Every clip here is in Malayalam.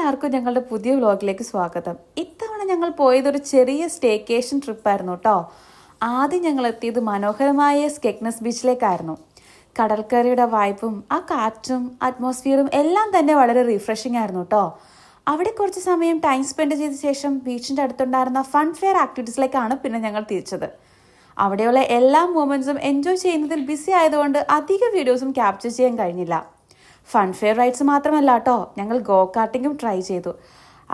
എല്ലാവർക്കും ഞങ്ങളുടെ പുതിയ വ്ലോഗിലേക്ക് സ്വാഗതം. ഇത്തവണ ഞങ്ങൾ പോയതൊരു ചെറിയ സ്റ്റേക്കേഷൻ ട്രിപ്പായിരുന്നു കേട്ടോ. ആദ്യം ഞങ്ങൾ എത്തിയത് മനോഹരമായ സ്കെഗ്നസ് ബീച്ചിലേക്കായിരുന്നു. കടൽക്കരയുടെ വൈബും ആ കാറ്റും അറ്റ്മോസ്ഫിയറും എല്ലാം തന്നെ വളരെ റിഫ്രഷിംഗ് ആയിരുന്നു കേട്ടോ. അവിടെ കുറച്ച് സമയം ടൈം സ്പെൻഡ് ചെയ്ത ശേഷം ബീച്ചിൻ്റെ അടുത്തുണ്ടായിരുന്ന ഫൺ ഫെയർ ആക്ടിവിറ്റീസിലേക്കാണ് പിന്നെ ഞങ്ങൾ തിരിച്ചത്. അവിടെയുള്ള എല്ലാ മൂമെൻറ്റ്സും എൻജോയ് ചെയ്യുന്നതിൽ ബിസി ആയതുകൊണ്ട് അധിക വീഡിയോസും ക്യാപ്ചർ ചെയ്യാൻ കഴിഞ്ഞില്ല. ഫൺ ഫെയർ റൈഡ്സ് മാത്രമല്ല കേട്ടോ, ഞങ്ങൾ ഗോ കാർട്ടിങ്ങും ട്രൈ ചെയ്തു.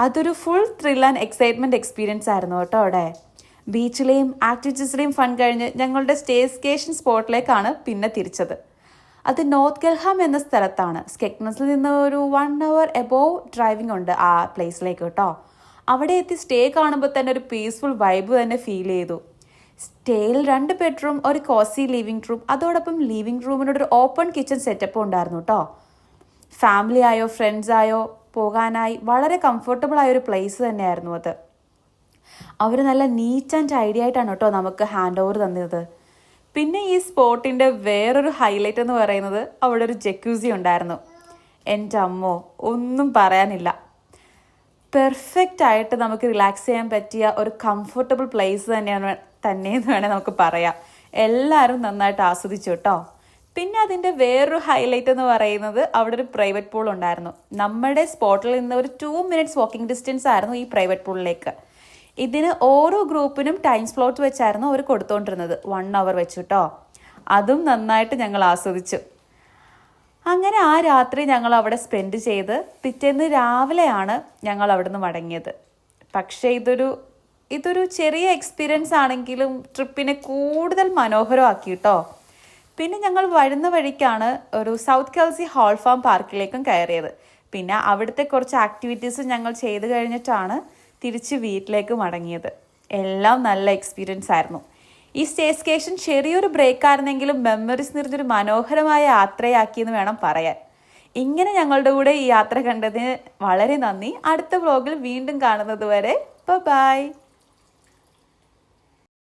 അതൊരു full thrill and excitement experience ആയിരുന്നു കേട്ടോ. അവിടെ ബീച്ചിലെയും ആക്ടിവിറ്റീസിലെയും ഫൺ കഴിഞ്ഞ് ഞങ്ങളുടെ സ്റ്റേക്കേഷൻ സ്പോട്ടിലേക്കാണ് പിന്നെ തിരിച്ചത്. അത് നോർത്ത് ഗൽഹാം എന്ന സ്ഥലത്താണ്. സ്കെഗ്നസിൽ നിന്ന് ഒരു 1 hour എബോവ് ഡ്രൈവിംഗ് ഉണ്ട് ആ പ്ലേസിലേക്ക് കേട്ടോ. അവിടെ എത്തി സ്റ്റേ കാണുമ്പോൾ തന്നെ ഒരു പീസ്ഫുൾ വൈബ് തന്നെ ഫീൽ ചെയ്തു. സ്റ്റേയിൽ 2 ബെഡ്റൂം, ഒരു കോസി ലിവിംഗ് റൂം, അതോടൊപ്പം ലിവിംഗ് റൂമിനോട് ഒരു ഓപ്പൺ കിച്ചൺ സെറ്റപ്പും ഉണ്ടായിരുന്നു കേട്ടോ. ഫാമിലി ആയോ ഫ്രണ്ട്സ് ആയോ പോകാനായി വളരെ കംഫർട്ടബിൾ ആയ ഒരു പ്ലേസ് തന്നെയായിരുന്നു അത്. അവർ നല്ല നീറ്റ് ആൻഡ് ടൈഡി ആയിട്ടാണ് കേട്ടോ നമുക്ക് ഹാൻഡ് ഓവർ തന്നത്. പിന്നെ ഈ സ്പോട്ടിൻ്റെ വേറൊരു ഹൈലൈറ്റ് എന്ന് പറയുന്നത് അവിടെ ഒരു ജക്യൂസി ഉണ്ടായിരുന്നു. എൻ്റെ അമ്മോ, ഒന്നും പറയാനില്ല. പെർഫെക്റ്റ് ആയിട്ട് നമുക്ക് റിലാക്സ് ചെയ്യാൻ പറ്റിയ ഒരു കംഫർട്ടബിൾ പ്ലേസ് തന്നെയെന്ന് വേണേൽ നമുക്ക് പറയാം. എല്ലാവരും നന്നായിട്ട് ആസ്വദിച്ചു കേട്ടോ. പിന്നെ അതിൻ്റെ വേറൊരു ഹൈലൈറ്റ് എന്ന് പറയുന്നത് അവിടെ ഒരു പ്രൈവറ്റ് പൂൾ ഉണ്ടായിരുന്നു. നമ്മുടെ സ്പോട്ടിൽ നിന്ന് ഒരു 2 minutes വാക്കിംഗ് ഡിസ്റ്റൻസ് ആയിരുന്നു ഈ പ്രൈവറ്റ് പൂളിലേക്ക്. ഇതിന് ഓരോ ഗ്രൂപ്പിനും ടൈം സ്ലോട്ട് വെച്ചായിരുന്നു അവർ കൊടുത്തുകൊണ്ടിരുന്നത്, 1 hour വെച്ച് കേട്ടോ. അതും നന്നായിട്ട് ഞങ്ങൾ ആസ്വദിച്ചു. അങ്ങനെ ആ രാത്രി ഞങ്ങൾ അവിടെ സ്പെൻഡ് ചെയ്ത് പിറ്റേന്ന് രാവിലെയാണ് ഞങ്ങൾ അവിടെ നിന്ന് മടങ്ങിയത്. പക്ഷേ ഇതൊരു ചെറിയ എക്സ്പീരിയൻസ് ആണെങ്കിലും ട്രിപ്പിനെ കൂടുതൽ മനോഹരമാക്കി കേട്ടോ. പിന്നെ ഞങ്ങൾ വരുന്ന വഴിക്കാണ് ഒരു സൗത്ത് കെൽസി ഹോൾ ഫാം പാർക്കിലേക്കും കയറിയത്. പിന്നെ അവിടുത്തെ കുറച്ച് ആക്ടിവിറ്റീസ് ഞങ്ങൾ ചെയ്ത് കഴിഞ്ഞിട്ടാണ് തിരിച്ച് വീട്ടിലേക്ക് മടങ്ങിയത്. എല്ലാം നല്ല എക്സ്പീരിയൻസ് ആയിരുന്നു. ഈ സ്റ്റേക്കേഷൻ ചെറിയൊരു ബ്രേക്ക് ആയിരുന്നെങ്കിലും മെമ്മറീസ് നിറഞ്ഞൊരു മനോഹരമായ യാത്രയാക്കിയെന്ന് വേണം പറയാൻ. ഇങ്ങനെ ഞങ്ങളുടെ കൂടെ ഈ യാത്ര കണ്ടതിന് വളരെ നന്ദി. അടുത്ത വ്ലോഗിൽ വീണ്ടും കാണുന്നത് വരെ ബൈ.